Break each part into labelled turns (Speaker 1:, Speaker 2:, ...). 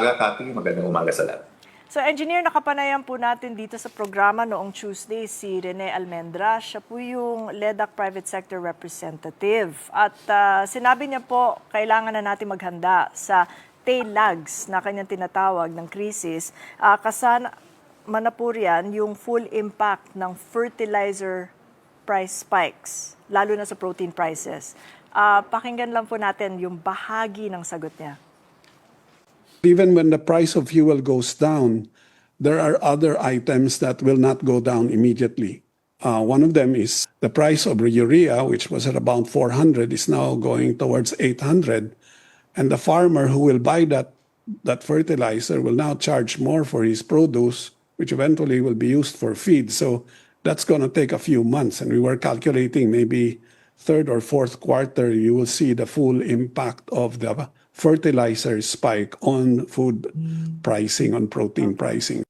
Speaker 1: Kati, magandang umaga sa lahat.
Speaker 2: So engineer, nakapanayan po natin dito sa programa noong Tuesday si Rene Almendra. Siya po yung LEDAC Private Sector Representative. At sinabi niya po, kailangan na natin maghanda sa tail lags na kanyang tinatawag ng krisis. Kasama na po riyan yung full impact ng fertilizer price spikes, lalo na sa protein prices. Pakinggan lang po natin yung bahagi ng sagot niya.
Speaker 3: Even when the price of fuel goes down, there are other items that will not go down immediately. One of them is the price of urea, which was at about 400, is now going towards 800. And the farmer who will buy that fertilizer will now charge more for his produce, which eventually will be used for feed. So that's going to take a few months. And we were calculating maybe third or fourth quarter, you will see the full impact of the fertilizer spike on food pricing, on protein pricing.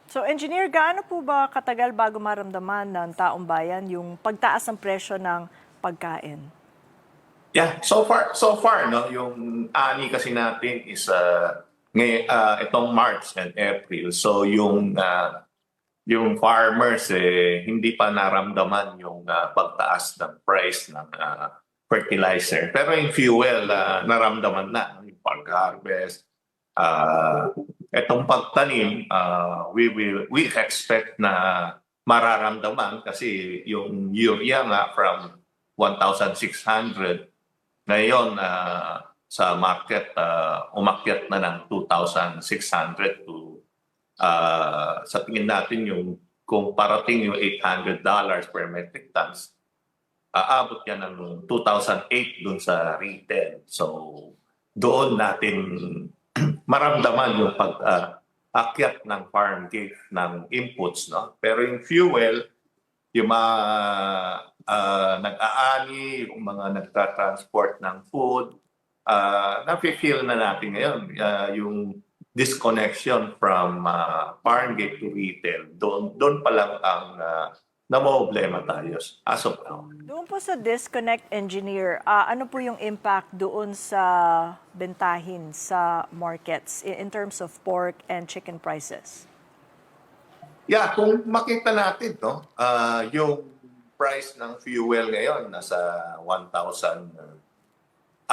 Speaker 2: So engineer, gaano po ba katagal bago maramdaman ng taong bayan yung pagtaas ng presyo ng pagkain?
Speaker 1: Yeah, so far no, yung ani kasi natin is itong March and April. So yung farmers hindi pa naramdaman yung pagtaas ng price ng fertilizer. Pero yung fuel naramdaman na yung pag-harvest. Itong pagtanim, we expect na mararamdaman kasi yung urea nga from 1,600 ngayon sa market umakyat na ng 2,600 to sa tingin natin yung kung parating yung $800 per metric tons, aabot yan ng 2008 dun sa retail. So doon natin maramdaman yung pag-akyat ng farm gate ng inputs, no? Pero yung fuel, yung mga nag-aani, yung mga nagta-transport ng food, nafe-feel na natin ngayon yung disconnection from farm gate to retail. Doon pa lang ang namomblema tayo as of now.
Speaker 2: Doon po sa disconnect, engineer, ano po yung impact doon sa bentahin sa markets in terms of pork and chicken prices?
Speaker 1: Yeah, kung makita natin, no, yung price ng fuel ngayon nasa 150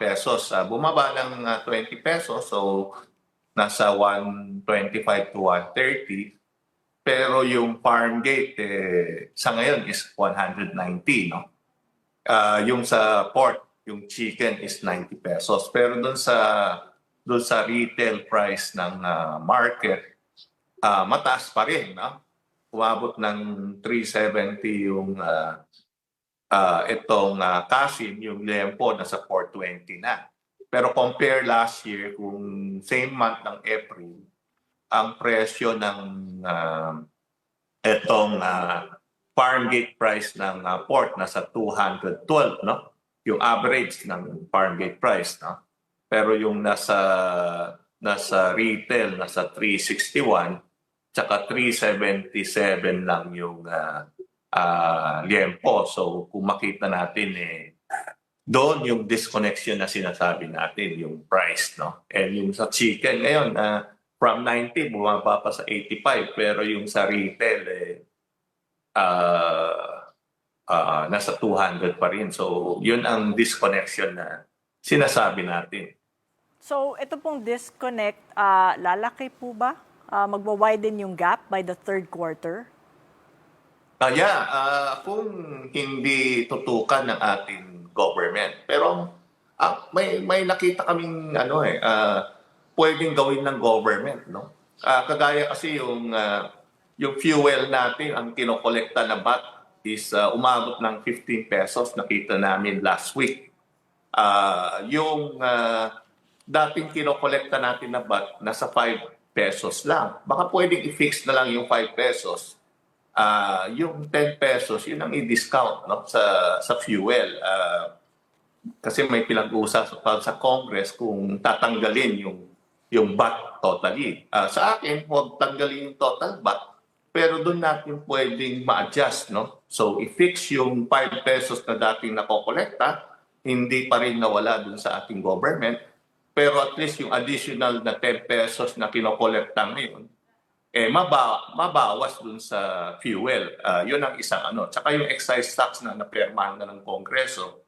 Speaker 1: pesos. Bumaba ng 20 pesos, so nasa 125 to 130. Pero yung farm gate sa ngayon is 190, no? Yung sa pork, yung chicken is 90 pesos. Pero doon sa retail price ng market, mataas pa rin, no? Umabot ng 370 yung itong kasim, yung lempo nasa 420 na. Pero compare last year, kung same month ng April, ang presyo ng itong farm gate price ng pork nasa 212, no? Yung average ng farm gate price, no? Pero yung nasa retail nasa 361 tsaka 377 lang yung liempo. So kung makita natin doon yung disconnection na sinasabi natin, yung price, no? And yung sa chicken ngayon from 90 bumaba pa sa 85, pero yung sa retail nasa 200 pa rin. So yun ang disconnection na sinasabi natin.
Speaker 2: So ito pong disconnect, lalaki po ba? Magwa-widen yung gap by the third quarter?
Speaker 1: Kung hindi tutukan ng ating government. Pero may nakita kaming pwedeng gawin ng government, no? Kagaya kasi yung fuel natin, ang kinokolekta na VAT is umabot ng 15 pesos, nakita namin last week. Yung dating kinokolekta natin na VAT, nasa 5 pesos lang. Baka pwedeng i-fix na lang yung 5 pesos. Yung 10 pesos, yun ang i-discount, no? sa fuel. Kasi may pinag-uusap sa Congress kung tatanggalin yung VAT totally. Sa akin, huwag tanggalin yung total VAT, pero doon natin pwedeng ma-adjust, no? So, i-fix yung 5 pesos na dating nakokolekta, hindi pa rin nawala doon sa ating government. pero at least yung additional na 10 pesos na kinokolekta ngayon, mabawas dun sa fuel. Yun ang isang ano. Tsaka yung excise tax na napermahan na ng Kongreso,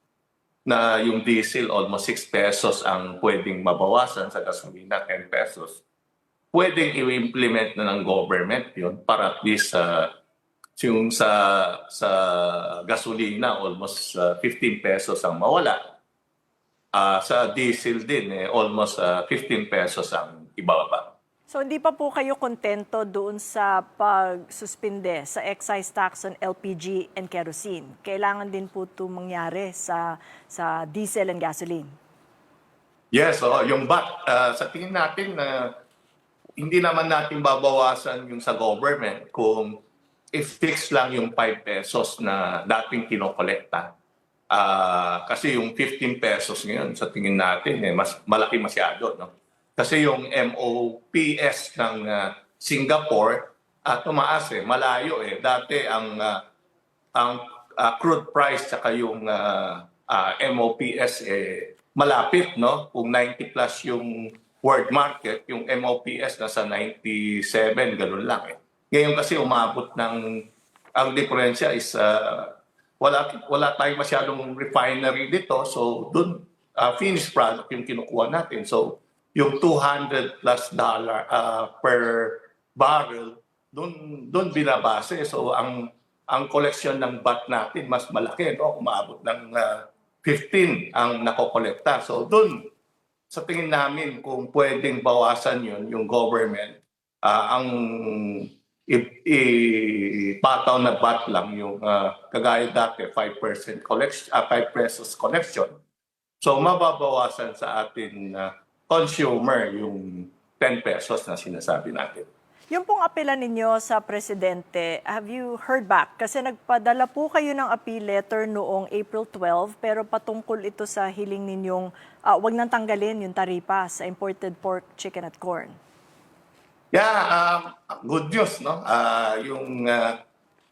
Speaker 1: na yung diesel almost 6 pesos ang pwedeng mabawasan, sa gasolina 10 pesos. Pwedeng i-implement na ng government yun para at least yung sa gasolina almost 15 pesos ang mawala. Sa diesel din almost 15 pesos ang ibababa.
Speaker 2: So hindi pa po kayo kontento doon sa pagsuspinde sa excise tax on LPG and kerosene. Kailangan din po ito mangyari sa diesel and gasoline.
Speaker 1: Yes, yung VAT, sa tingin natin na hindi naman natin babawasan yung sa government kung i-fix lang yung 5 pesos na dating kinokolekta. Kasi yung 15 pesos ngayon, sa tingin natin, mas malaki masyado. No? Kasi yung MOPS ng Singapore, tumaas malayo Dati ang crude price tsaka yung MOPS malapit, no? Kung 90 plus yung world market, yung MOPS nasa 97, ganun lang Ngayon kasi umabot ang diferensya is wala tayong masyadong refinery dito, so dun finished product yung kinukuha natin. So yung $200 plus per barrel dun binabase. So ang collection ng VAT natin mas malaki, no? Umabot ng 15 ang nakokolekta. So dun sa tingin namin kung pwedeng bawasan yun yung government, ang ipataw na VAT lang yung kagaya dati 5% collection, 5 pesos collection. So mababawasan sa atin consumer yung 10 pesos na sinasabi natin.
Speaker 2: Yung pong apelan ninyo sa Presidente, have you heard back? Kasi nagpadala po kayo ng appeal letter noong April 12, pero patungkol ito sa hiling ninyong wag nang tanggalin yung taripa sa imported pork, chicken at corn.
Speaker 1: Yeah, good news, no? Yung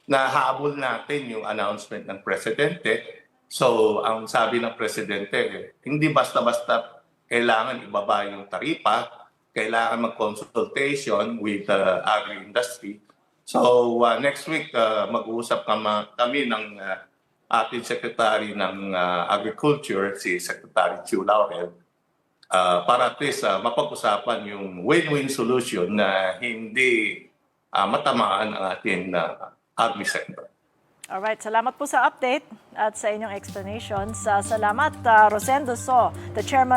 Speaker 1: nahabol natin yung announcement ng Presidente. So, ang sabi ng Presidente, hindi basta-basta kailangan ibaba yung taripa, kailangan mag-consultation with the agri-industry. So, next week, mag-uusap kami ng ating Secretary ng Agriculture, si Secretary Chu Laurel, para at least mapag-usapan yung win-win solution na hindi matamaan ang ating agri-sector.
Speaker 2: Alright, salamat po sa update at sa inyong explanations. Salamat, Rosendo So, the Chairman